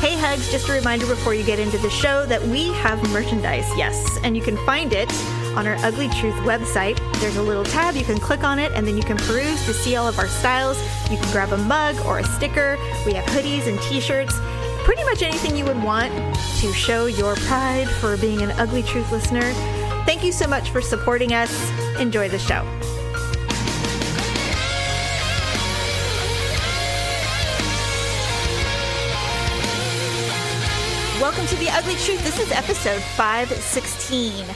Hey Hugs, just a reminder before you get into the show that we have merchandise, yes, and you can find it on our Ugly Truth website. There's a little tab, you can click on it, and then you can peruse to see all of our styles. You can grab a mug or a sticker. We have hoodies and t-shirts, pretty much anything you would want to show your pride for being an Ugly Truth listener. Thank you so much for supporting us. Enjoy the show. Welcome to The Ugly Truth. This is episode 516.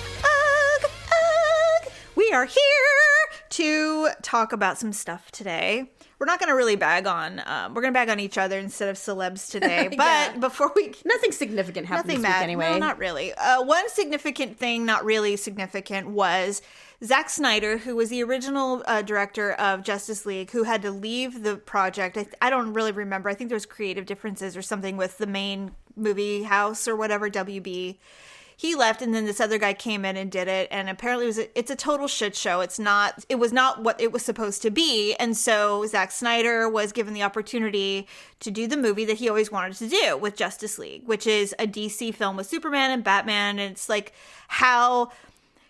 We are here to talk about some stuff today. We're not going to really bag on, we're going to bag on each other instead of celebs today. But before we... Nothing significant happened this week anyway. No, not really. One significant thing, not really significant, was Zack Snyder, who was the original director of Justice League, who had to leave the project. I don't really remember. I think there was creative differences or something with the main movie house or whatever, WB. He left, and then this other guy came in and did it, and apparently it's a total shit show. It was not what it was supposed to be, and so Zack Snyder was given the opportunity to do the movie that he always wanted to do with Justice League, which is a DC film with Superman and Batman, and it's like how...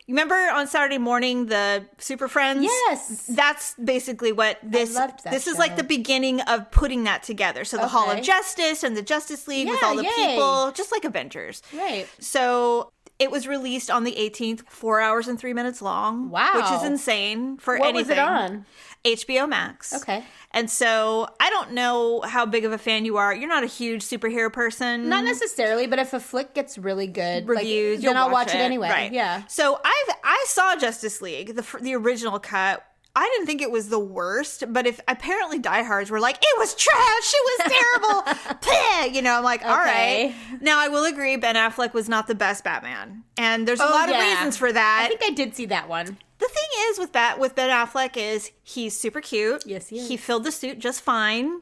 You remember on Saturday morning, the Super Friends? Yes. That's basically what this... I loved that this show. is like the beginning of putting that together. So the Hall of Justice and the Justice League with all the people, just like Avengers. Right. So it was released on the 18th, 4 hours and 3 minutes long. Wow. Which is insane for what anything. What was it on? HBO Max. Okay. And so I don't know how big of a fan you are. You're not a huge superhero person. Not necessarily, but if a flick gets really good reviews, then I'll watch it anyway. Right. Yeah. So I saw Justice League, the original cut. I didn't think it was the worst, but apparently diehards were like, it was trash, it was terrible. Peh! You know, I'm like, all right. Now I will agree, Ben Affleck was not the best Batman, and there's a lot of reasons for that. I think I did see that one. The thing is with Ben Affleck is he's super cute. Yes, he is. He filled the suit just fine,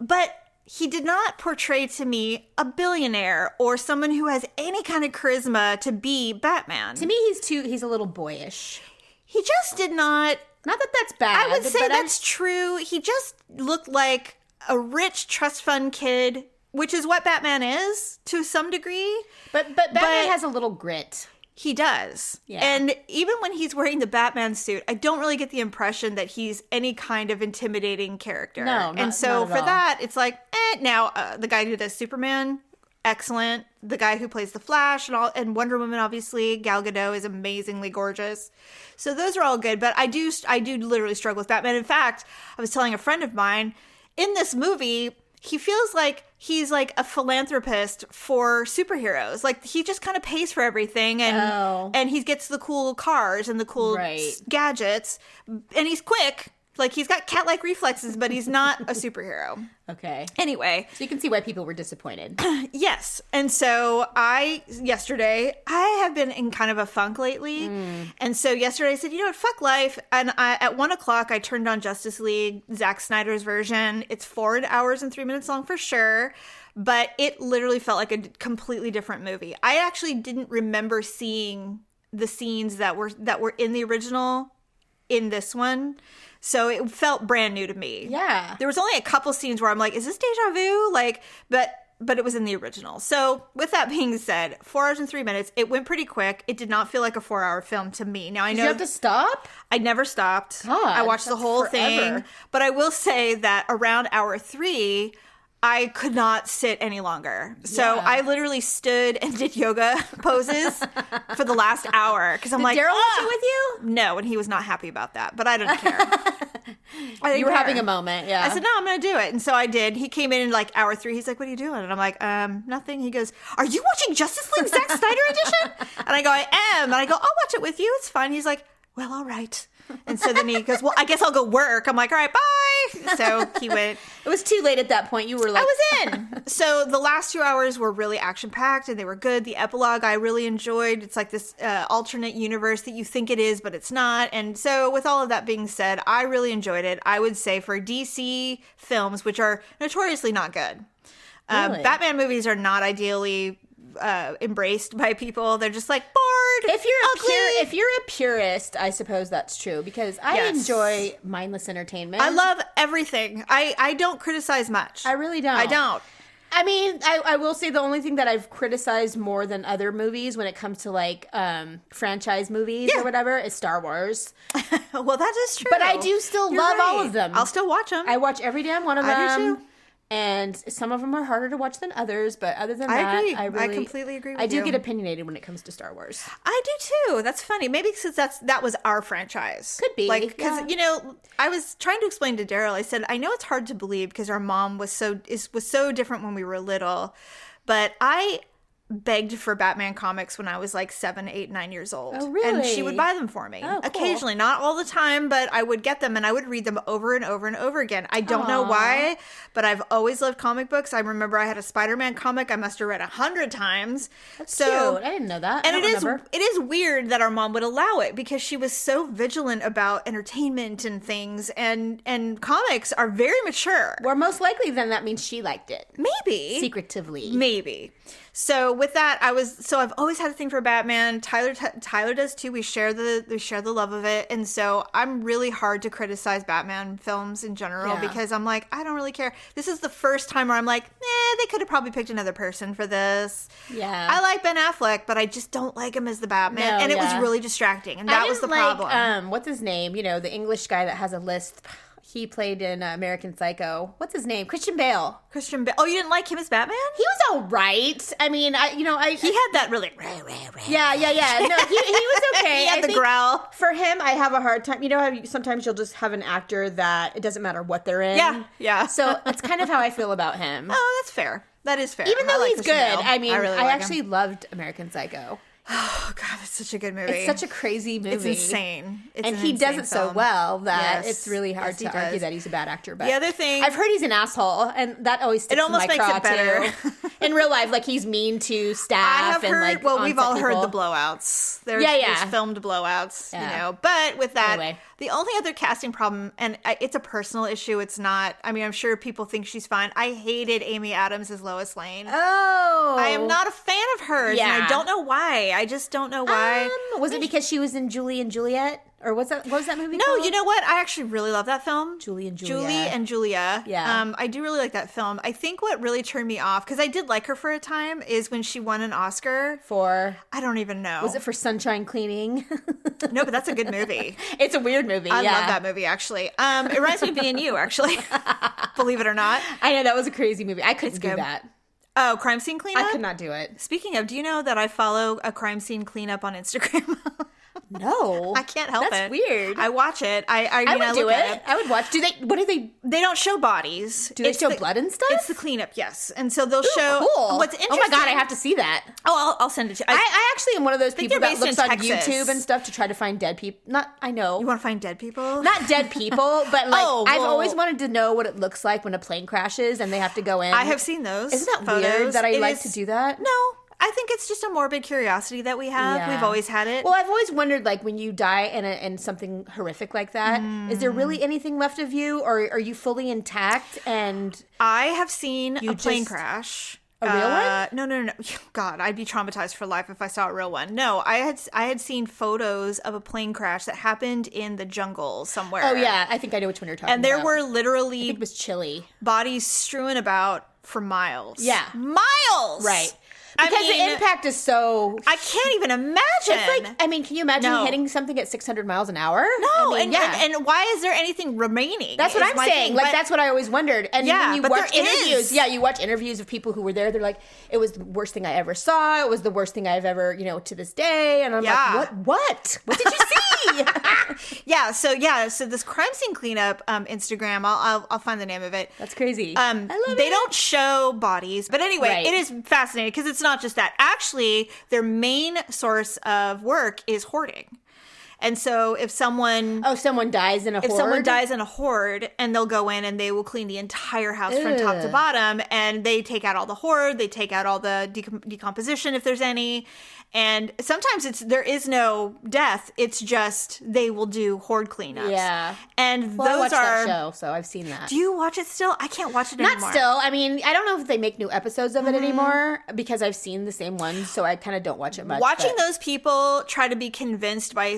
but he did not portray to me a billionaire or someone who has any kind of charisma to be Batman. To me, he's a little boyish. He just did not. Not that that's bad. I would say that's true. He just looked like a rich trust fund kid, which is what Batman is to some degree. But Batman has a little grit. He does. Yeah. And even when he's wearing the Batman suit, I don't really get the impression that he's any kind of intimidating character. No, and so not for that, it's like, Now, the guy who does Superman, excellent. The guy who plays the Flash and Wonder Woman, obviously, Gal Gadot is amazingly gorgeous. So those are all good. But I do literally struggle with Batman. In fact, I was telling a friend of mine, in this movie, he feels like he's like a philanthropist for superheroes. Like he just kind of pays for everything and he gets the cool cars and the cool gadgets and he's quick. Like he's got cat-like reflexes, but he's not a superhero. Okay. Anyway. So you can see why people were disappointed. Yes. And so yesterday, I have been in kind of a funk lately. And so yesterday I said, you know what, fuck life. And at 1 o'clock, I turned on Justice League, Zack Snyder's version. It's 4 hours and 3 minutes long for sure. But it literally felt like a completely different movie. I actually didn't remember seeing the scenes that were in the original in this one. So it felt brand new to me. Yeah. There was only a couple scenes where I'm like, is this deja vu? Like, but it was in the original. So with that being said, 4 hours and 3 minutes, it went pretty quick. It did not feel like a 4-hour film to me. Now I know. Did you have to stop? I never stopped. God, I watched the whole thing. But I will say that around hour 3, I could not sit any longer. So I literally stood and did yoga poses for the last hour. Because I'm like, Daryl watch it with you? No, and he was not happy about that. But I didn't care. You were having a moment, yeah. I said, no, I'm going to do it. And so I did. He came in like hour 3. He's like, what are you doing? And I'm like, nothing. He goes, are you watching Justice League Zack Snyder edition? And I go, I am. And I go, I'll watch it with you. It's fine. He's like, well, all right. And so then he goes, well, I guess I'll go work. I'm like, all right, bye. So he went. It was too late at that point. You were like, I was in. So the last 2 hours were really action-packed and they were good. The epilogue I really enjoyed. It's like this alternate universe that you think it is, but it's not. And so with all of that being said, I really enjoyed it. I would say for DC films, which are notoriously not good. Really? Batman movies are not ideally embraced by people. They're just like bored. If you're a purist, I suppose that's true because I enjoy mindless entertainment. I love everything. I don't criticize much. I really don't. I don't. I mean, I will say the only thing that I've criticized more than other movies when it comes to like franchise movies or whatever is Star Wars. Well, that is true. But I do still love all of them. I'll still watch them. I watch every damn one of them. I do too. And some of them are harder to watch than others, but other than that, agree. I really, I completely agree with I do you. get opinionated when it comes to Star Wars. I do too. That's funny. Maybe because that was our franchise. Could be. Like, because, I was trying to explain to Daryl, I said, I know it's hard to believe because our mom was so different when we were little, but I begged for Batman comics when I was like 7, 8, 9 years old. Oh, really? And she would buy them for me. Oh, cool. Occasionally, not all the time, but I would get them and I would read them over and over and over again. I don't know why, but I've always loved comic books. I remember I had a Spider-Man comic I must have read 100 times. That's cute. I didn't know that. And I don't remember. it is weird that our mom would allow it because she was so vigilant about entertainment and things, and comics are very mature. Well, most likely then that means she liked it. Maybe. Secretively. Maybe. So with that, I've always had a thing for Batman. Tyler does too. We share the love of it, and so I'm really hard to criticize Batman films in general because I'm like, I don't really care. This is the first time where I'm like, they could have probably picked another person for this. Yeah, I like Ben Affleck, but I just don't like him as the Batman, and it was really distracting, and that was the problem. What's his name? The English guy that has a lisp. He played in American Psycho. What's his name? Christian Bale. Christian Bale. Oh, you didn't like him as Batman? He was all right. I mean, he had that really. Yeah. No, he was okay. He had the growl. For him, I have a hard time. You know how sometimes you'll just have an actor that it doesn't matter what they're in. Yeah. So that's kind of how I feel about him. Oh, that's fair. That is fair. Even though he's good. I mean, really I like actually loved American Psycho. Oh, God, it's such a good movie. It's such a crazy movie. It's insane. And he does it so well that it's really hard to argue does. that he's a bad actor. But the other thing... I've heard he's an asshole, and that always sticks in my craw, it almost makes it better. too. In real life, like, he's mean to staff. I have heard... Well, we've all heard people. the blowouts. There's filmed blowouts, Yeah. But with that... Anyway. The only other casting problem, and it's a personal issue, it's not... I mean, I'm sure people think she's fine. I hated Amy Adams as Lois Lane. Oh. I am not a fan of hers, and I don't know why. I just don't know why. Was it because she was in Julie and Juliet? Or what was that movie No, called? you know what? I actually really love that film. Julie and Julia. Julie and Julia. Yeah. I do really like that film. I think what really turned me off, because I did like her for a time, is when she won an Oscar. For? I don't even know. Was it for Sunshine Cleaning? No, but that's a good movie. It's a weird movie, I love that movie, actually. It reminds me of Me and You, actually. Believe it or not. I know, that was a crazy movie. I couldn't do good. that. Oh, crime scene cleanup? I could not do it. Speaking of, do you know that I follow a crime scene cleanup on Instagram? No. I can't help it. That's weird. I watch it. I would do look it. at it. I would watch. What do they? They don't show bodies. Do they show blood and stuff? It's the cleanup, yes. And so they'll show. Cool. What's interesting? Oh my God, I have to see that. Oh, I'll send it to you. I actually am one of those people they're that based looks in on Texas. YouTube and stuff to try to find dead people. I know. You want to find dead people? Not dead people, but like Oh, I've well- always wanted to know what it looks like when a plane crashes and they have to go in. I have seen those. Isn't that photos. weird that I It like is- to do that? No, I think it's just a morbid curiosity that we have. Yeah. We've always had it. Well, I've always wondered, like, when you die in something horrific like that, is there really anything left of you, or are you fully intact? And I have seen a plane just- crash. A real one? No. God, I'd be traumatized for life if I saw a real one. No, I had seen photos of a plane crash that happened in the jungle somewhere. oh yeah, I think I know which one you're talking about. And there were I literally think it was Chile. bodies strewn about for miles. Yeah. Miles! Right. I Because mean, the impact is so... I can't even imagine. It's like, I mean, can you imagine No. hitting something at 600 miles an hour? No, I mean, and why is there anything remaining? That's what is I'm my saying. thing. Like, But- that's what I always wondered. And Yeah, when you but watch there interviews, is. you watch interviews of people who were there. They're like, it was the worst thing I ever saw. It was the worst thing I've ever, to this day. And I'm Yeah. like, what? What did you see? So this crime scene cleanup Instagram, I'll find the name of it. That's crazy. They I love it. don't show bodies, but anyway, Right. it is fascinating because it's not just that. Actually, their main source of work is hoarding. And so if someone someone dies in a horde? if someone dies in a horde, and they'll go in and they will clean the entire house from top to Ugh. bottom, and they take out all the hoard, they take out all the decomposition if there's any, and sometimes there is no death, it's just they will do hoard cleanups. Yeah. And Well, I those watched are... that show, so I've seen that. Do you watch it still? I can't watch it anymore. Not still. I mean, I don't know if they make new episodes of it anymore because I've seen the same ones, so I kind of don't watch it much. Watching but- those people try to be convinced by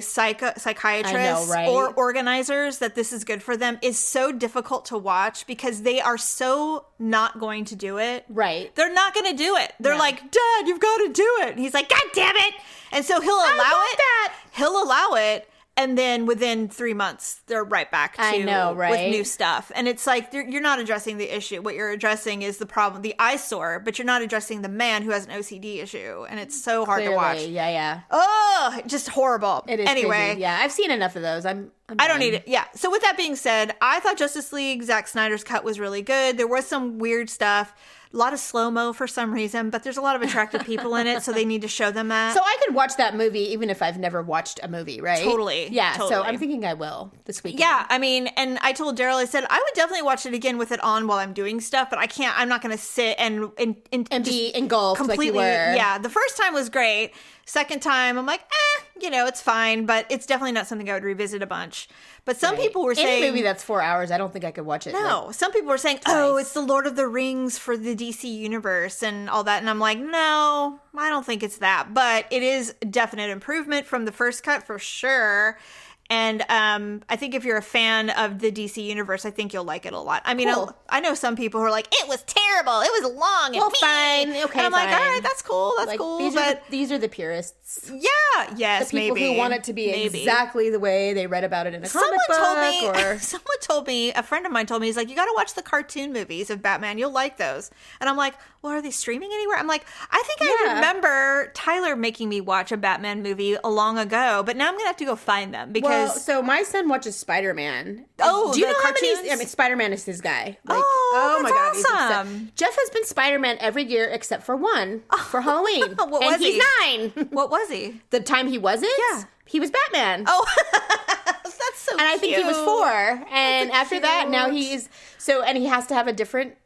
psychiatrists right? or organizers that this is good for them is so difficult to watch because they are so not going to do it. Right. They're not going to do it. They're like, Dad, you've got to do it. And he's like, God damn it. And so he'll allow it. He'll allow it. And then within 3 months, they're right back to with new stuff. And it's like, you're not addressing the issue. What you're addressing is the problem, the eyesore, but you're not addressing the man who has an OCD issue. And it's so hard to watch. Yeah. Oh, just horrible. It is anyway. crazy. Yeah, I've seen enough of those. I don't need it. Yeah. So with that being said, I thought Justice League, Zack Snyder's cut was really good. There was some weird stuff. A lot of slow-mo for some reason, but there's a lot of attractive people in it, so they need to show them that. So I could watch that movie even if I've never watched a movie, right? Totally. Yeah, totally. So I'm thinking I will this weekend. Yeah, I mean, and I told Daryl, I said, I would definitely watch it again with it on while I'm doing stuff, but I'm not going to sit and be engulfed completely. Like you were. Yeah, the first time was great. Second time, I'm like, it's fine, but it's definitely not something I would revisit a bunch. But some people were saying... Any movie that's 4 hours, I don't think I could watch it. No. Some people were saying, it's the Lord of the Rings for the DC universe and all that. And I'm like, no, I don't think it's that. But it is a definite improvement from the first cut for sure. And I think if you're a fan of the DC universe, I think you'll like it a lot. I mean, cool. I know some people who are like, it was terrible. It was long and fine. Okay, and I'm like, fine. all right, that's cool. That's cool. These are the purists. Yeah. Yes, the people who want it to be exactly the way they read about it in a comic book. Someone told me, a friend of mine told me, he's like, you got to watch the cartoon movies of Batman. You'll like those. And I'm like, well, are they streaming anywhere? I'm like, I think I remember Tyler making me watch a Batman movie long ago, but now I'm going to have to go find them because... Well, so my son watches Spider-Man. Oh, do you know cartoons? how many? I mean, Spider-Man is his guy. That's my God, he's awesome. obsessed. Jeff has been Spider-Man every year except for one for Halloween. What was he? He's 9. What was he? The time he wasn't? Yeah. He was Batman. Oh, that's so cute. And I think he was 4. And after that, now he's... And he has to have a different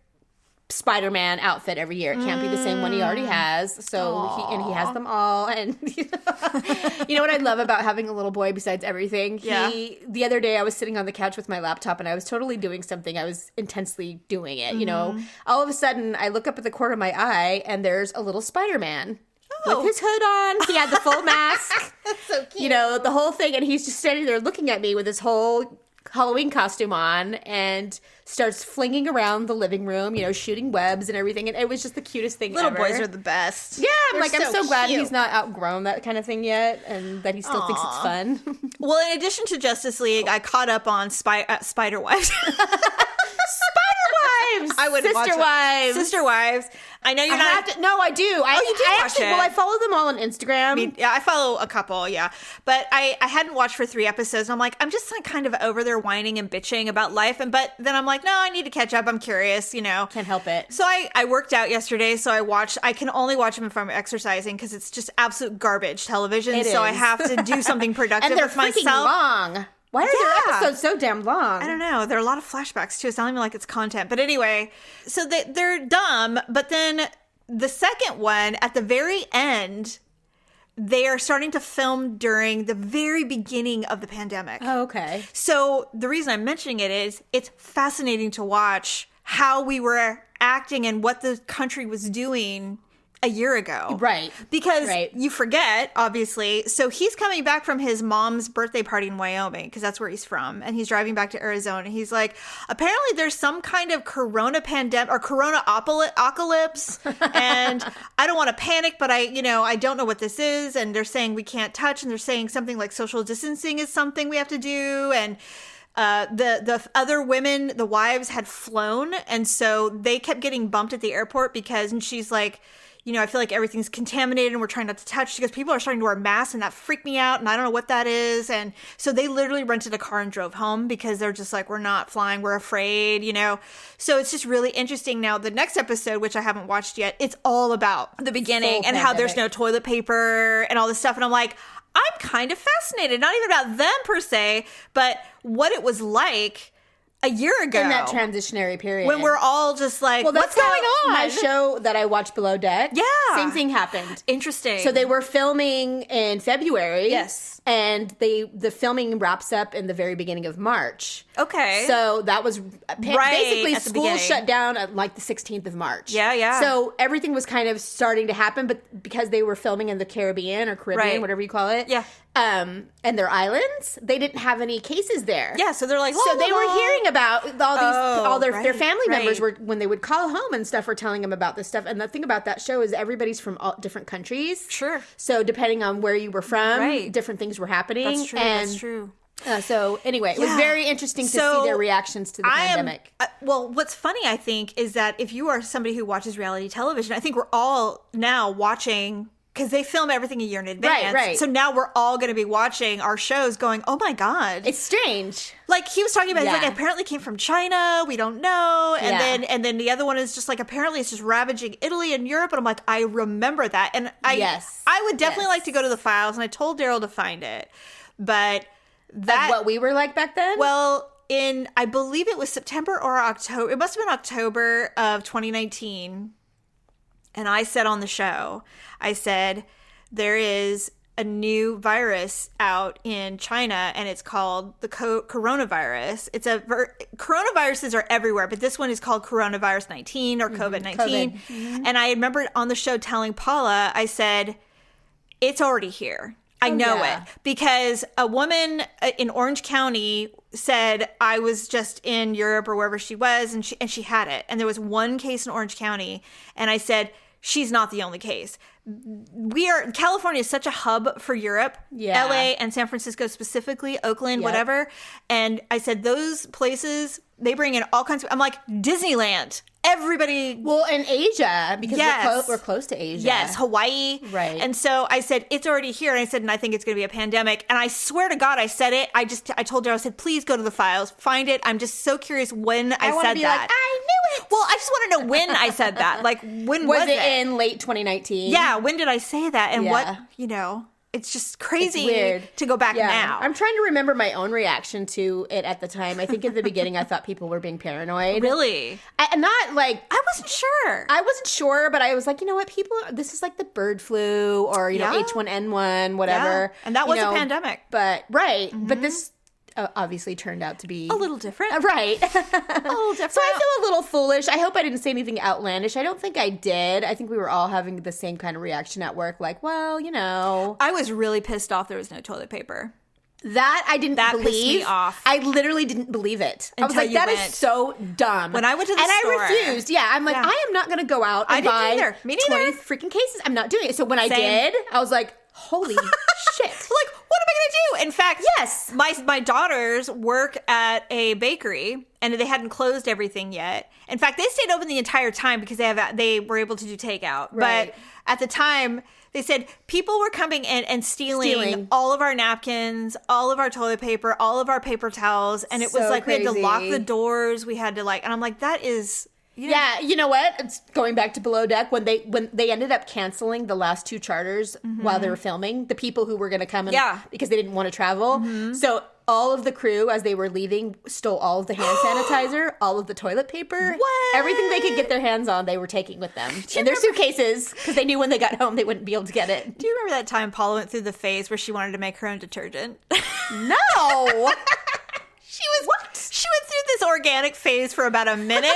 Spider-Man outfit every year. It can't be the same one he already has. So he has them all. And you know what I love about having a little boy besides everything? The other day I was sitting on the couch with my laptop and I was totally doing something. I was intensely doing it, you know. All of a sudden I look up at the corner of my eye and there's a little Spider-Man. With his hood on. He had the full mask. That's so cute. You know, the whole thing. And he's just standing there looking at me with his whole Halloween costume on and starts flinging around the living room, you know, shooting webs and everything. And it was just the cutest thing ever. Little boys are the best. Yeah, I'm so glad cute. he's not outgrown that kind of thing yet and that he still thinks it's fun. Well, in addition to Justice League, I caught up on Spider Wives. I would Sister Wives. I know you're not. No, I do. You do watch it. Well, I follow them all on Instagram. I follow a couple, yeah. But I hadn't watched for 3 episodes. And I'm like, I'm just like kind of over there whining and bitching about life. But then I'm like, no, I need to catch up. I'm curious, you know. Can't help it. So I worked out yesterday. So I can only watch them if I'm exercising because it's just absolute garbage television. So I have to do something productive and they're with myself. Long. Why are their episodes so damn long? I don't know. There are a lot of flashbacks too. It's not even like it's content. But anyway, so they're dumb. But then the second one, at the very end, they are starting to film during the very beginning of the pandemic. Oh, okay. So the reason I'm mentioning it is it's fascinating to watch how we were acting and what the country was doing a year ago. Right. Because you forget, obviously. So he's coming back from his mom's birthday party in Wyoming, because that's where he's from. And he's driving back to Arizona. He's like, apparently there's some kind of corona pandemic or corona apocalypse. And I don't want to panic, but I don't know what this is. And they're saying we can't touch. And they're saying something like social distancing is something we have to do. And the other women, the wives, had flown. And so they kept getting bumped at the airport and she's like, I feel like everything's contaminated and we're trying not to touch because people are starting to wear masks and that freaked me out and I don't know what that is. And so they literally rented a car and drove home because they're just like, we're not flying, we're afraid, So it's just really interesting. Now, the next episode, which I haven't watched yet, it's all about the beginning and how there's no toilet paper and all this stuff. And I'm like, I'm kind of fascinated, not even about them per se, but what it was like a year ago. In that transitionary period. When we're all just like, what's going on? My show that I watched, Below Deck. Yeah. Same thing happened. Interesting. So they were filming in February. Yes. and the filming wraps up in the very beginning of March. Okay. So that was basically at the school beginning. shut down at like the 16th of March. Yeah. So everything was kind of starting to happen, but because they were filming in the Caribbean or Caribbean, Right. whatever you call it. Yeah. And their islands, they didn't have any cases there. Yeah, so they're like, so they were hearing about all their family members right. were, when they would call home and stuff, were telling them about this stuff. And the thing about that show is everybody's from all different countries. Sure. So depending on where you were from, Right. different things were happening. That's true. And, That's true. So anyway, it was very interesting to see their reactions to the pandemic. Well, what's funny, I think, is that if you are somebody who watches reality television, I think we're all now watching, because they film everything a year in advance. Right. So now we're all going to be watching our shows going, oh my God. It's strange. Like he was talking about, Yeah. he's like, apparently came from China. We don't know. And Yeah. then the other one is just like, apparently it's just ravaging Italy and Europe. And I'm like, I remember that. And I would definitely like to go to the files. And I told Daryl to find it. But that. Of what we were like back then? Well, I believe it was September or October. It must have been October of 2019. And I said on the show, I said, there is a new virus out in China, and it's called the coronavirus. Coronaviruses are everywhere, but this one is called coronavirus 19 or COVID-19. COVID. And I remember on the show telling Paula, I said, it's already here. I know it because a woman in Orange County said I was just in Europe or wherever she was, and she had it. And there was one case in Orange County, and I said, she's not the only case. California is such a hub for Europe, LA and San Francisco specifically, Oakland, whatever. And I said, those places, they bring in all kinds of, I'm like, Disneyland. Everybody. Well, in Asia, because we're close to Asia. Yes, Hawaii. Right. And so I said, it's already here. And I said, and I think it's going to be a pandemic. And I swear to God, I said it. I told her, I said, please go to the files, find it. I'm just so curious when I said that. Like, I knew it. Well, I just want to know when I said that. Like, when was it? In late 2019? Yeah, when did I say that? And what, it's just crazy to go back now. I'm trying to remember my own reaction to it at the time. I think at the beginning I thought people were being paranoid. Really? I wasn't sure. I wasn't sure, but I was like, you know what, this is like the bird flu or, H1N1, whatever. Yeah. And that was a pandemic. But, but this obviously turned out to be a little different. Right. A little different. So I feel a little foolish. I hope I didn't say anything outlandish. I don't think I did. I think we were all having the same kind of reaction at work, like, well, I was really pissed off there was no toilet paper. That I didn't believe. Pissed me off. I literally didn't believe it. I was Until like, you that is went. so dumb. When I went to the store. And I refused. Yeah, I'm like, I am not going to go out and I didn't buy either. Me neither. 20 freaking cases. I'm not doing it. So when I did, I was like, holy shit. Like, what am I going to do? In fact, yes, my daughters work at a bakery, and they hadn't closed everything yet. In fact, they stayed open the entire time because they were able to do takeout. Right. But at the time, they said people were coming in and stealing all of our napkins, all of our toilet paper, all of our paper towels, and it was like we had to lock the doors. We had to and I'm like, that is. Yeah, you know what? It's going back to Below Deck when they ended up canceling the last two charters while they were filming. The people who were going to come in because they didn't want to travel. So all of the crew, as they were leaving, stole all of the hand sanitizer, all of the toilet paper, everything they could get their hands on. They were taking with them in their suitcases because they knew when they got home they wouldn't be able to get it. Do you remember that time Paula went through the phase where she wanted to make her own detergent? No. She went through this organic phase for about a minute,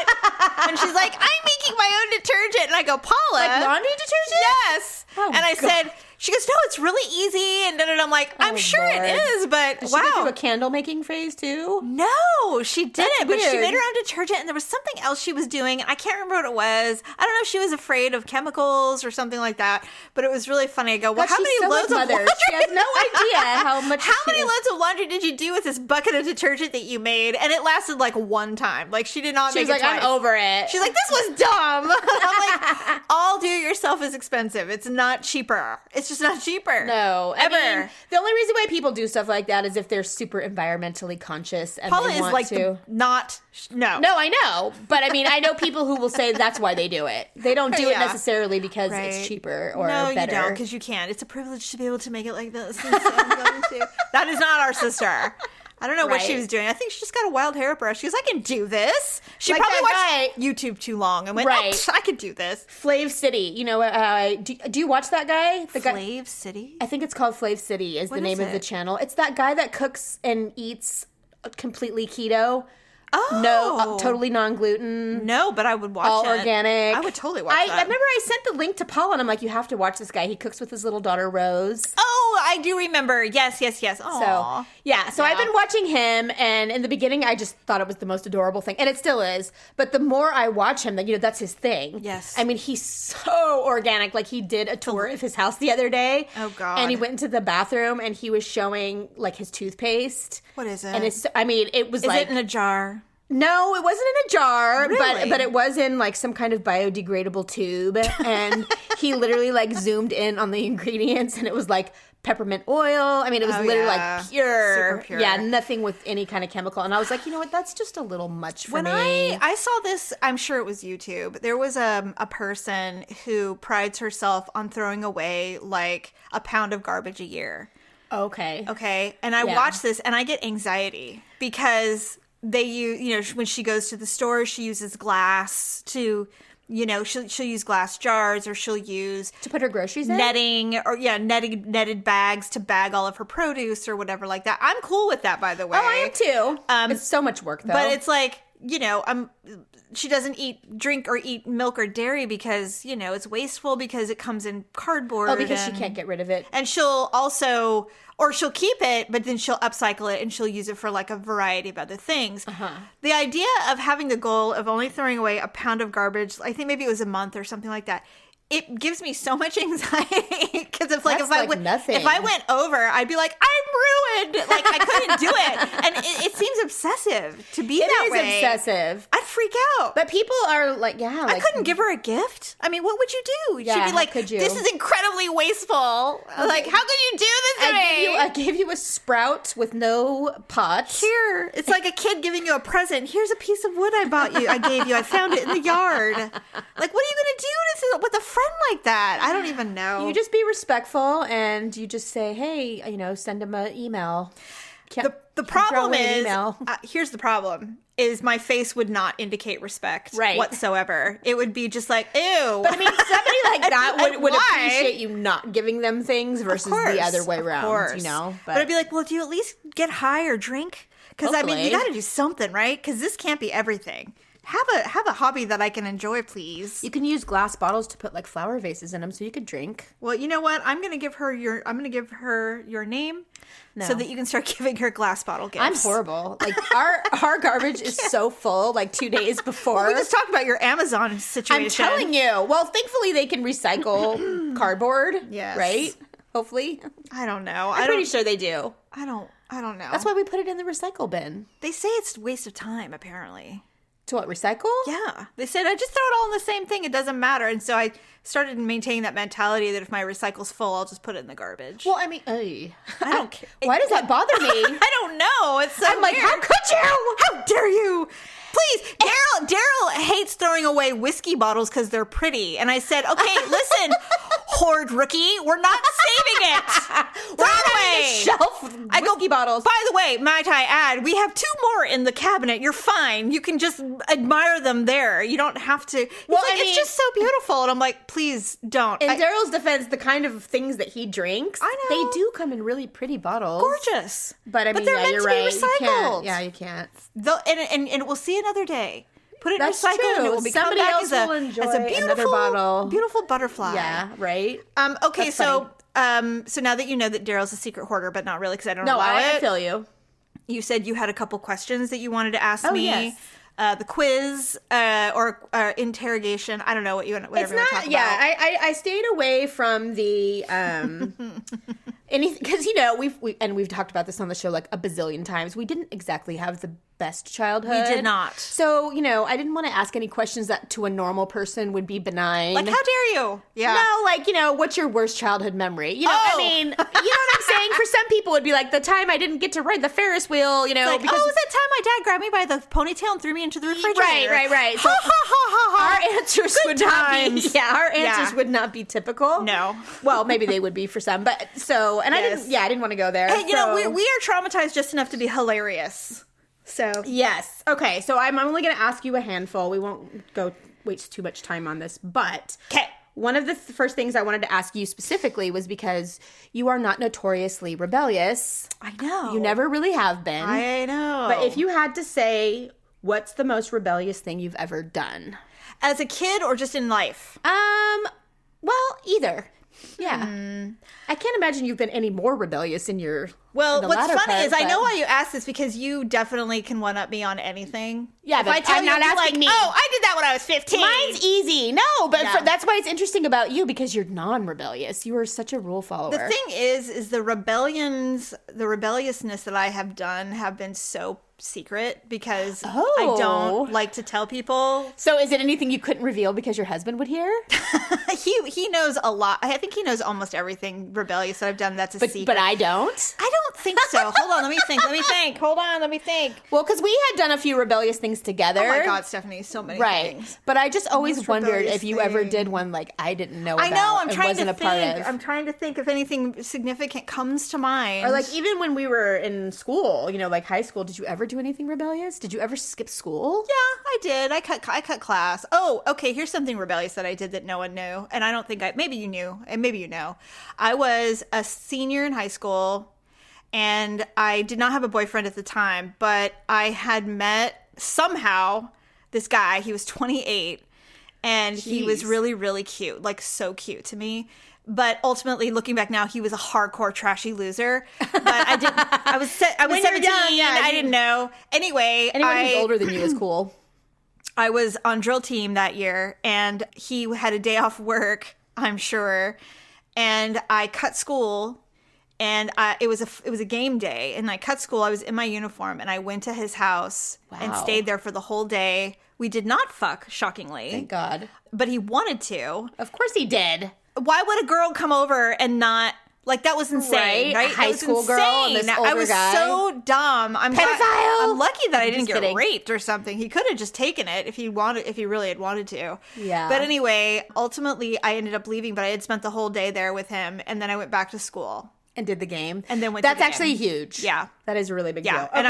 and she's like, "I'm making my own detergent," and I go, "Paula, like laundry detergent?" Yes. Oh, and I said, she goes, "No, it's really easy," and then I'm like, "I'm sure Lord. it is, but Did wow." she go through a candle making phase too? No, she didn't. But she weird. made her own detergent, and there was something else she was doing. I can't remember what it was. I don't know if she was afraid of chemicals or something like that. But it was really funny. I go, "Well, God, how many she's so loads of mother. laundry?" She has no idea how much. How many loads of laundry did you do with this bucket of detergent that you made? And it lasted like one time. Like she did not She make was it like, twice. I'm over it. She's like, this was dumb. I'm like, all do-it-yourself is expensive. It's not cheaper. It's just not cheaper. No, ever. I mean, the only reason why people do stuff like that is if they're super environmentally conscious and Paula they is want like to. No, I know, but I mean, I know people who will say that's why they do it. They don't do it necessarily because it's cheaper or better. No, you don't, because you can't. It's a privilege to be able to make it like this. And so I'm going to. That is not our sister. I don't know what she Right. was doing. I think she just got a wild hairbrush. She was, I can do this. She Like probably that watched YouTube too long and went, Right. oh, I could do this. Flav City. You know, do you watch that guy? The guy. Flav City? I think it's called Flav City is the What name is of the it? channel. It's that guy that cooks and eats completely keto. Oh. No, totally non-gluten. No, but I would watch All it. organic. I would totally watch I that. remember I sent the link to Paul, and I'm like, you have to watch this guy. He cooks with his little daughter, Rose. Oh, I do remember. Yes. Aww. So, yeah. So I've been watching him, and in the beginning, I just thought it was the most adorable thing. And it still is. But the more I watch him, that's his thing. Yes. I mean, he's so organic. Like, he did a tour of his house the other day. Oh, God. And he went into the bathroom, and he was showing, like, his toothpaste. What is it? And it was Is like... it in a jar? No, it wasn't in a jar, Really? but it was in like some kind of biodegradable tube, and he literally like zoomed in on the ingredients, and it was like peppermint oil. I mean, it was literally like pure, super pure. yeah, nothing with any kind of chemical. And I was like, you know what, that's just a little much for When me. I saw this, I'm sure it was YouTube. There was a person who prides herself on throwing away like a pound of garbage a year. Okay, And I watch this and I get anxiety because they use, when she goes to the store, she uses glass to, she'll use glass jars, or she'll use to put her groceries in. netting, or netted bags to bag all of her produce or whatever like that. I'm cool with that, by the way. Oh, I am too. It's so much work though. But it's like, she doesn't drink or eat milk or dairy because, it's wasteful because it comes in cardboard. oh, because she can't get rid of it. And she'll also, or she'll keep it, but then she'll upcycle it and she'll use it for like a variety of other things. The idea of having the goal of only throwing away a pound of garbage, I think maybe it was a month or something like that, it gives me so much anxiety because if That's like nothing. if I went over, I'd be like, I'm ruined. Like I couldn't do it, and it seems obsessive to be that way. It is obsessive. I'd freak out. But people are like, yeah, I couldn't give her a gift. I mean, what would you do? Yeah, She'd be how like, could you? "This is incredibly wasteful. Like, how could you do this to me?" I gave you a sprout with no pot. Here, it's like a kid giving you a present. Here's a piece of wood I gave you. I found it in the yard. Like, what are you gonna do with a friend like that? I don't even know. You just be respectful and you just say, hey, send him an email. The problem is, here's the problem, is my face would not indicate respect whatsoever. It would be just like, ew. But I mean, somebody like that would Why? appreciate you not giving them things versus the other way around, But I'd be like, well, do you at least get high or drink? Because, I mean, you got to do something, right? Because this can't be everything. Have a hobby that I can enjoy, please. You can use glass bottles to put like flower vases in them so you could drink. Well, you know what? I'm gonna give her your name so that you can start giving her glass bottle gifts. I'm horrible. Like our garbage is so full. Like 2 days before. Well, we just talked about your Amazon situation. I'm telling you. Well, thankfully they can recycle cardboard. Yes. Right? Hopefully. I don't know. I'm pretty sure they do. I don't know. That's why we put it in the recycle bin. They say it's a waste of time, apparently. To what, recycle? Yeah. They said, I just throw it all in the same thing. It doesn't matter. And so I started maintaining that mentality that if my recycle's full, I'll just put it in the garbage. Well, I mean, I don't care. Why does that bother me? I don't know. It's so I'm like, weird. how could you? How dare you? Please, Daryl hates throwing away whiskey bottles because they're pretty. And I said, okay, listen, hoard rookie, we're not saving it. We're Throw not it away. having a shelf of whiskey bottles. By the way, might I add, we have 2 more in the cabinet. You're fine. You can just admire them there. You don't have to. It's just so beautiful. And I'm like, please don't. In Daryl's defense, the kind of things that he drinks, I know. they do come in really pretty bottles. Gorgeous. But I mean, they're meant you're to right. be recycled. You can't. And we'll see another day. Put it in That's recycle true. and it will become Somebody back else will enjoy as a another bottle. beautiful butterfly. Yeah, right? Okay, That's so now that you know that Daryl's a secret hoarder, but not really because I don't No, allow it. I feel you. You said you had a couple questions that you wanted to ask me. Yes. The quiz or interrogation. I don't know whatever you want to talk about. Yeah, I stayed away from the anything because we've talked about this on the show like a bazillion times. We didn't exactly have the best childhood. We did not. So I didn't want to ask any questions that to a normal person would be benign. Like, how dare you? Yeah. No, like, what's your worst childhood memory? I mean, you know what I'm saying? saying for some people it'd be like the time I didn't get to ride the Ferris wheel, you know. Like, because oh, it was that time my dad grabbed me by the ponytail and threw me into the refrigerator. Right. So our answers would not be. Yeah, our answers would not be typical. No. Well, maybe they would be for some, but so and Yes. I didn't want to go there. Hey, you know, we are traumatized just enough to be hilarious. So yes. Okay, so I'm only going to ask you a handful. We won't go waste too much time on this, but okay. One of the first things I wanted to ask you specifically was because you are not notoriously rebellious. I know. You never really have been. I know. But if you had to say, what's the most rebellious thing you've ever done? As a kid or just in life? Well, either. Yeah. I can't imagine you've been any more rebellious in your Well, in the what's latter funny part, is I but- know why you asked this because you definitely can one-up me on anything. Yeah, if but I tell I'm you, not you're asking like, me. Oh, I did that when I was 15. Mine's easy. No, but Yeah. that's why it's interesting about you because you're non-rebellious. You are such a rule follower. The thing is the rebelliousness that I have done have been so secret because I don't like to tell people. So is it anything you couldn't reveal because your husband would hear? He knows a lot. I think he knows almost everything rebellious that I've done. That's a secret. But I don't. I don't think so. Hold on, let me think. Hold on, let me think. Well, because we had done a few rebellious things together. Oh my God, Stephanie, so many things. But I just always Most wondered rebellious if you ever thing. did one like I didn't know about. I know, I'm and trying wasn't to a part think. of. I'm trying to think if anything significant comes to mind. Or like even when we were in school, you know, like high school, did you ever do anything rebellious? Did you ever skip school? Yeah, I did. I cut class. Oh, okay. Here's something rebellious that I did that no one knew, and I don't think maybe you knew, and maybe you know. I was a senior in high school, and I did not have a boyfriend at the time, but I had met somehow this guy. He was 28, and he was really, really cute, like so cute to me. But ultimately, looking back now, he was a hardcore trashy loser. But I didn't. I was 17. I didn't know. Anyway, Anyone who's older than you is cool. I was on drill team that year, and he had a day off work, I'm sure, and I cut school, and it was a game day, and I cut school. I was in my uniform, and I went to his house and stayed there for the whole day. We did not fuck, shockingly. Thank God. But he wanted to. Of course he did. Why would a girl come over and not... Like, that was insane, right? A high school girl and this older I was guy. so dumb. I'm lucky that I didn't get kidding. raped or something. He could have just taken it if he really had wanted to. Yeah. But anyway, ultimately, I ended up leaving, but I had spent the whole day there with him, and then I went back to school. And did the game. And then went to That's the actually game. huge. Yeah. That is a really big deal. Yeah. And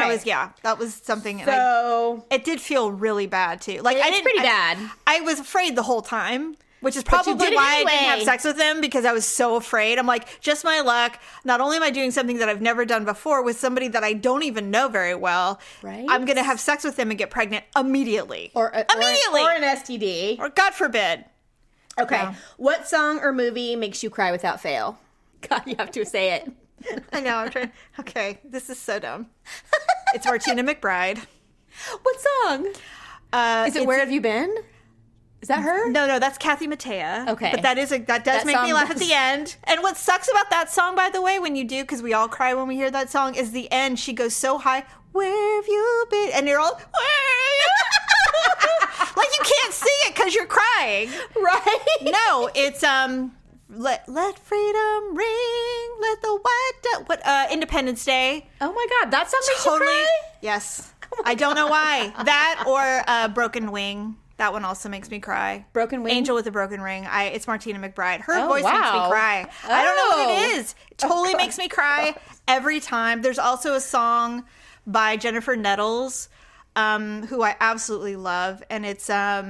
that was something. So... it did feel really bad, too. Like, It's pretty bad. I was afraid the whole time. Which is But you probably did it why anyway. I didn't have sex with him, because I was so afraid. I'm like, just my luck. Not only am I doing something that I've never done before with somebody that I don't even know very well, Right. I'm going to have sex with him and get pregnant immediately. Immediately. Or an STD. Or God forbid. Okay. Yeah. What song or movie makes you cry without fail? God, you have to say it. I know. I'm trying. Okay. This is so dumb. It's Martina McBride. What song? Is it Where Have You Been? Is that her? No, that's Kathy Mattea. Okay. But that does make me laugh at the end. And what sucks about that song, by the way, when you do, because we all cry when we hear that song, is the end. She goes so high, where have you been? And you're all, where are you? Like you can't see it because you're crying. Right? No, it's, let freedom ring, let the white, Independence Day. Oh my God, that song makes you cry? Yes. I don't know why. That or Broken Wing. That one also makes me cry. Broken Wing? Angel with a Broken Ring. It's Martina McBride. Her Oh, voice makes me wow. cry. I don't know what Oh. it is. It totally makes me cry every time. There's also a song by Jennifer Nettles, who I absolutely love. And it's, I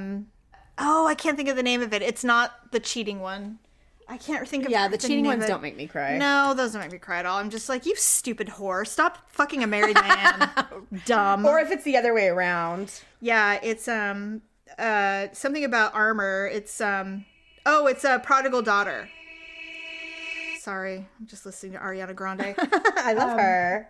can't think of the name of it. It's not the cheating one. I can't think of The cheating name ones of it. don't make me cry. No, those don't make me cry at all. I'm just like, you stupid whore. Stop fucking a married man. Dumb. Or if it's the other way around. Yeah, it's something about armor. It's it's a Prodigal Daughter. Sorry, I'm just listening to Ariana Grande. I love her.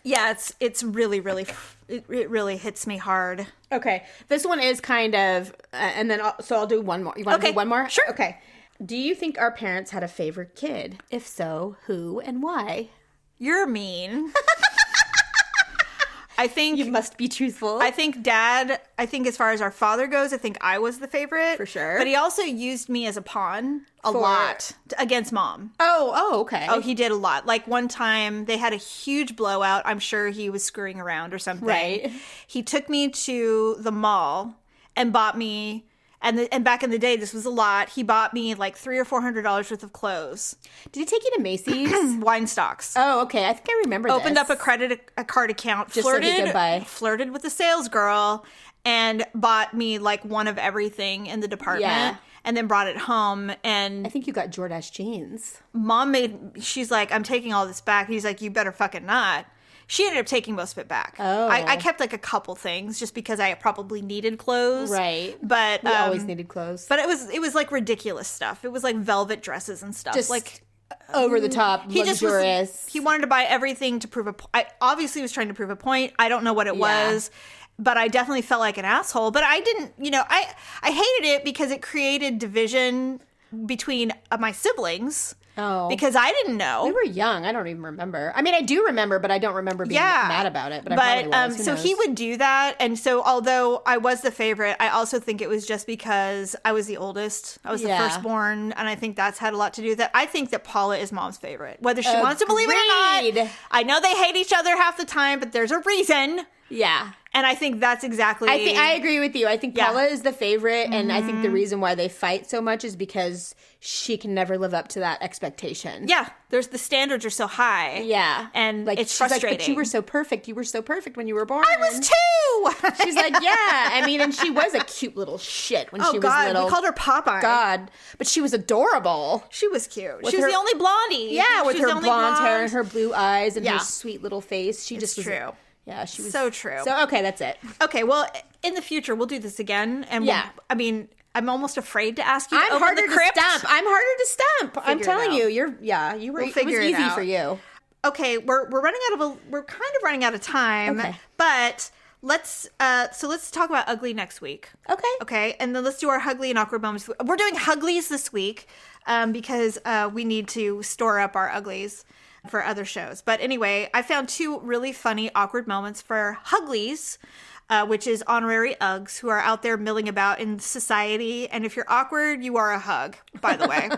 Yeah, it's really, really, it really hits me hard. Okay, this one is kind of, and then I'll do one more. You want to do one more? Sure. Okay. Do you think our parents had a favorite kid? If so, who and why? You're mean. I think You must be truthful. I think Dad, I think as far as our father goes, I think I was the favorite. For sure. But he also used me as a pawn a For- lot against Mom. Oh, okay. Oh, he did a lot. Like one time they had a huge blowout. I'm sure he was screwing around or something. Right. He took me to the mall and bought me, and back in the day, this was a lot. He bought me like $300 or $400 worth of clothes. Did he take you to Macy's? Wine stocks. Oh, okay. I think I remember Opened this. up a card account, Just so he could buy. flirted with the sales girl, and bought me like one of everything in the department. Yeah. And then brought it home, and I think you got Jordache jeans. Mom she's like, I'm taking all this back. He's like, you better fucking not. She ended up taking most of it back. Oh. I kept like a couple things just because I probably needed clothes. Right. But We always needed clothes. But it was like ridiculous stuff. It was like velvet dresses and stuff. Just like over the top, he just luxurious. he wanted to buy everything to prove a point. I obviously was trying to prove a point. I don't know what it was. But I definitely felt like an asshole. But I didn't, I hated it because it created division between my siblings. Oh. Because I didn't know. We were young. I don't even remember. I mean, I do remember, but I don't remember being mad about it. But I probably was. Who so knows? he would do that. And so although I was the favorite, I also think it was just because I was the oldest. I was the firstborn. And I think that's had a lot to do with it. I think that Paula is Mom's favorite. Whether she wants to believe it or not. I know they hate each other half the time, but there's a reason. Yeah. And I think that's exactly... I agree with you. I think Paula is the favorite, and I think the reason why they fight so much is because she can never live up to that expectation. Yeah. The standards are so high. Yeah. And like, it's she's frustrating. Like, but you were so perfect. You were so perfect when you were born. I was too! She's like, yeah. I mean, and she was a cute little shit when she was little. We called her Popeye. God. But she was adorable. She was cute. With she was the only blondie. Yeah, with She was her the only blonde hair and her blue eyes and her sweet little face. She just was... true. Yeah, she was... So true. So, okay, that's it. Okay, well, in the future, we'll do this again. And I'm almost afraid to ask you to open the crypt. I'm harder to stump. I'm telling you. You were... It was easy for you. Okay, we're kind of running out of time. Okay. But let's talk about Ugly next week. Okay, and then let's do our Huglee and Awkward moments. We're doing Hugleys this week because we need to store up our Uglies for other shows. But anyway, I found 2 really funny awkward moments for Hugleys, which is honorary Uggs who are out there milling about in society. And if you're awkward, you are a hug, by the way.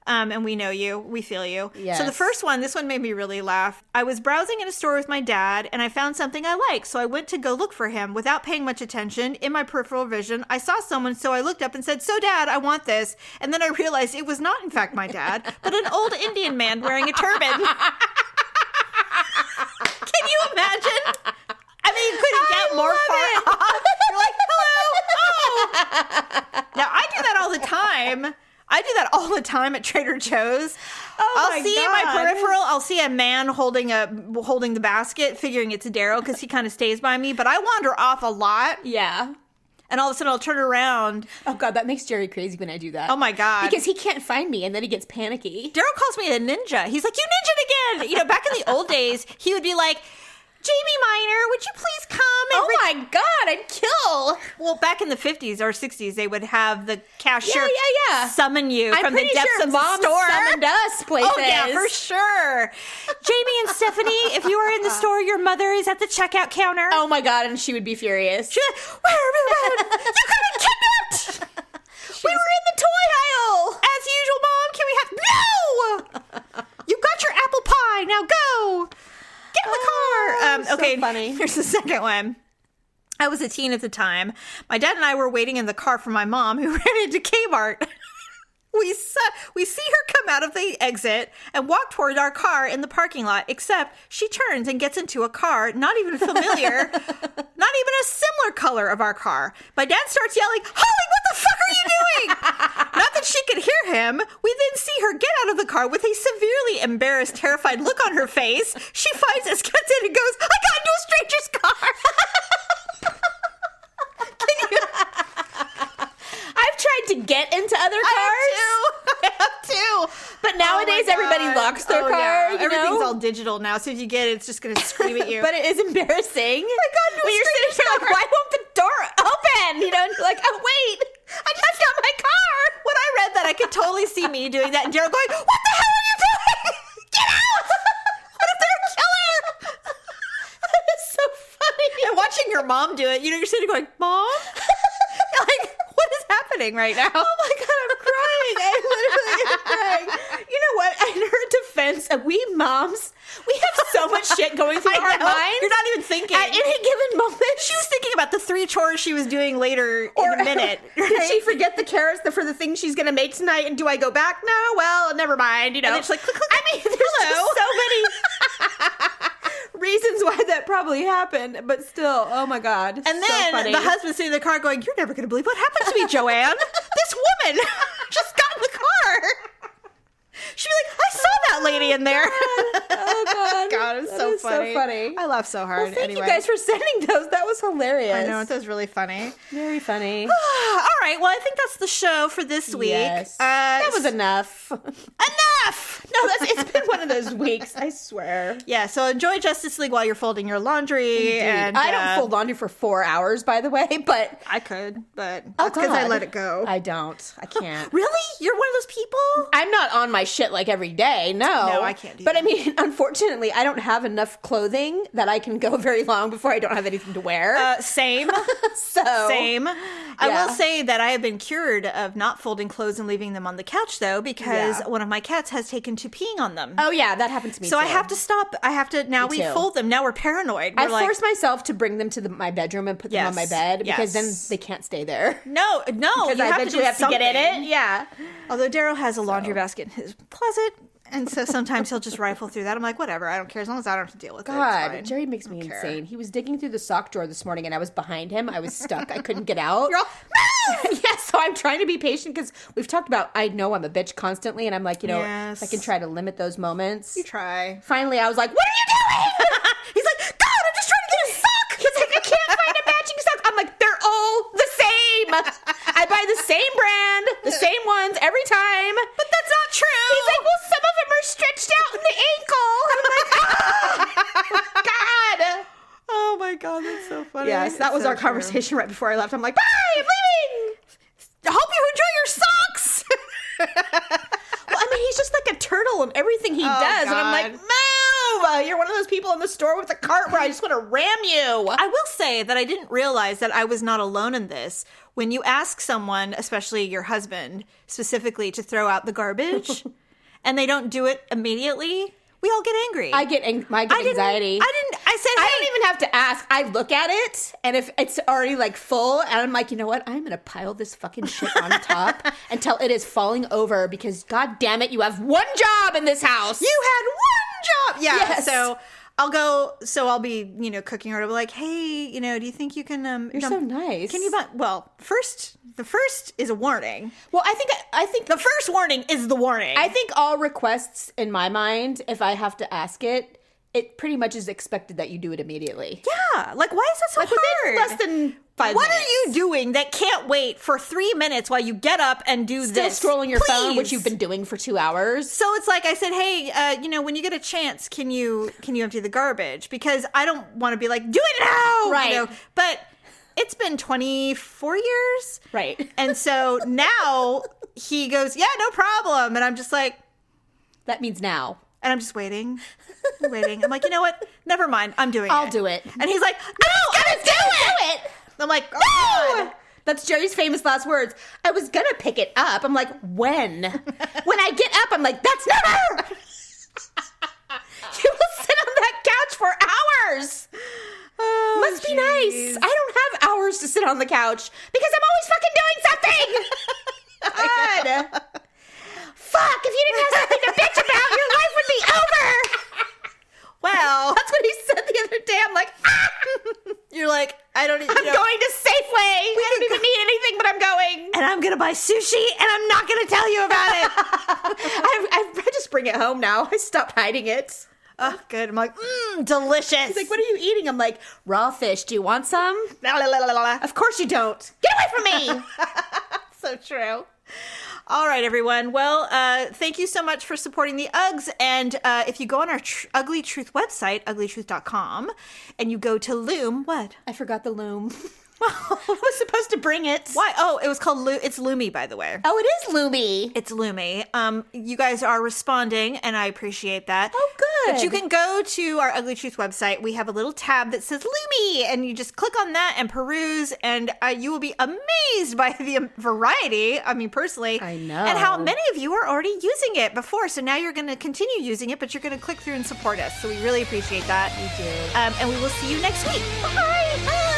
And we know you. We feel you. Yes. So the first one, this one made me really laugh. I was browsing in a store with my dad, and I found something I liked. So I went to go look for him. Without paying much attention, in my peripheral vision, I saw someone, so I looked up and said, "So, Dad, I want this." And then I realized it was not, in fact, my dad, but an old Indian man wearing a turban. Can you imagine? I mean, you couldn't get more far off. You're like, hello. Oh. Now, I do that all the time. At Trader Joe's. I'll see in my peripheral, I'll see a man holding the basket, figuring it's Daryl because he kind of stays by me, but I wander off a lot. Yeah. And all of a sudden I'll turn around. Oh, God, that makes Jerry crazy when I do that. Oh, my God. Because he can't find me, and then he gets panicky. Daryl calls me a ninja. He's like, "You ninja again." Back in the old days, he would be like, "Jamie Minor, would you please come?" And my God, I'd kill. Well, back in the 50s or 60s, they would have the cashier summon you from the depths of Mom the store. Summoned us places. Oh, yeah, for sure. Jamie and Stephanie, if you are in the store, your mother is at the checkout counter. Oh, my God, and she would be furious. She'd be like, "Where have you been? You could have been kidnapped. We were in the toy aisle. As usual, Mom, can we have..." No! You got your apple pie. Now go. Get in the car. Okay, so funny. Here's the second one. I was a teen at the time. My dad and I were waiting in the car for my mom, who ran into Kmart. We see her come out of the exit and walk toward our car in the parking lot, except she turns and gets into a car, not even familiar, not even a similar color of our car. My dad starts yelling, "Holly, what the fuck are you doing?" Not that she could hear him. We then see her get out of the car with a severely embarrassed, terrified look on her face. She finds us, gets in, and goes, "I got into a stranger's car." I've tried to get into other cars. I have too. But nowadays, everybody locks their car. Yeah. You Everything's know? all digital now, so if you get it, it's just going to scream at you. But it is embarrassing. Oh my God, when you're sitting there like, why won't the door open? And you're like, oh, wait, I just got my car. When I read that, I could totally see me doing that and Daryl going, "What the hell are you doing? Get out! What if they're a killer?" That is so funny. watching your mom do it, you're sitting going, Mom? Like, what is happening right now? Oh my God, I'm crying. I literally am crying. You know what? In her defense, we moms, we have so much shit going through our minds. You're not even thinking. At any given moment. She was thinking about the 3 chores she was doing later in a minute. Right? Did she forget the carrots for the thing she's going to make tonight? And do I go back now? Well, never mind. And then she's like, click, click, I mean, there's just so many reasons why that probably happened. But still, oh my God. And then the husband's sitting in the car going, you're never going to believe what happened to me, Joanne. This woman just got in the car. She'd be like, I saw that lady in there. Oh God. God, it's so funny. I laugh so hard. Well, thank you guys for sending those. That was hilarious. I know, it was really funny. Very funny. All right, well, I think that's the show for this week. Yes. That was enough. Enough! No, it's been one of those weeks, I swear. Yeah, so enjoy Justice League while you're folding your laundry. Indeed. And I don't fold laundry for 4 hours, by the way, but... I could, but that's because I let it go. I don't. I can't. Really? You're one of those people? I'm not on my shit like every day, no. No, I can't do but that. I mean, unfortunately, I don't have enough clothing that I can go very long before I don't have anything to wear. Same. Same. I will say that I have been cured of not folding clothes and leaving them on the couch, though, because one of my cats has taken to peeing on them. Oh, yeah, that happened to me, so too. I have to stop. Now we fold them. Now we're paranoid. I force myself to bring them to my bedroom and put them on my bed, because then they can't stay there. No. Because I eventually have to get in it. Yeah. Although Daryl has a laundry basket in his closet, and so sometimes he'll just rifle through that. I'm like, whatever, I don't care, as long as I don't have to deal with it. God, Jerry makes me insane. He was digging through the sock drawer this morning, and I was behind him. I was stuck. I couldn't get out. You're all, move! Yeah, so I'm trying to be patient, because we've talked about, I know I'm a bitch constantly, and I'm like, if I can try to limit those moments. You try. Finally, I was like, what are you doing? He's like, God, I'm just trying to get a sock! He's like, I can't find a matching sock. I'm like, they're all the same. I buy the same brand, the same ones every time. But that's not true. He's like, well, some of them are stretched out in the ankle. I'm like, oh, God. Oh my God, that's so funny. Yes, that was so our conversation right before I left. I'm like, bye, I'm leaving. I hope you enjoy your socks. Well, I mean, he's just like a turtle in everything he does. God. And I'm like, move. You're one of those people in the store with a cart where I just want to ram you. I will say that I didn't realize that I was not alone in this. When you ask someone, especially your husband, specifically to throw out the garbage, and they don't do it immediately, we all get angry. I get anxiety. I said, hey. I don't even have to ask. I look at it, and if it's already like full, and I'm like, you know what? I'm going to pile this fucking shit on top until it is falling over, because God damn it, you have one job in this house. You had one job. Yeah. Yes. So I'll be, cooking her to be like, hey, do you think you can, You're so nice. Can you buy, well, the first is a warning. Well, I think the first warning is the warning. I think all requests in my mind, if I have to ask it pretty much is expected that you do it immediately. Yeah. Like, why is that so hard? Within less than 5 minutes. What are you doing that can't wait for 3 minutes while you get up and do this? Still scrolling your phone, which you've been doing for 2 hours. So it's like I said, hey, when you get a chance, can you empty the garbage? Because I don't want to be like, do it now! Right. But it's been 24 years. Right. And so now he goes, yeah, no problem. And I'm just like... That means now. And I'm just waiting. I'm waiting. I'm like, you know what? Never mind. I'm doing it. I'll do it. And he's like, no, I'm do it. I'm like, oh, no! God. That's Jerry's famous last words. I was gonna pick it up. I'm like, when? When I get up, I'm like, that's never! You will sit on that couch for hours. Oh, Must be nice. I don't have hours to sit on the couch because I'm always fucking doing something. God. Fuck, if you didn't have something to bitch about, your life would be over. Well, that's what he said the other day. I'm like, ah! You're like, I'm going to Safeway. I don't even need anything, but I'm going. And I'm going to buy sushi, and I'm not going to tell you about it. I just bring it home now. I stopped hiding it. Oh, good. I'm like, delicious. He's like, what are you eating? I'm like, raw fish. Do you want some? La, la, la, la, la. Of course you don't. Get away from me. So true. All right, everyone. Well, thank you so much for supporting the Uggs. And if you go on our Ugly Truth website, uglytruth.com, and you go to Loom, what? I forgot the loom. I was supposed to bring it. Why? Oh, it was called it's Loomy, by the way. Oh, it is Loomy. It's Loomy. You guys are responding, and I appreciate that. Oh, But you can go to our Ugly Truth website. We have a little tab that says Lumi, and you just click on that and peruse, and you will be amazed by the variety. I mean, personally. I know. And how many of you are already using it before. So now you're going to continue using it, but you're going to click through and support us. So we really appreciate that. We do. And we will see you next week. Bye.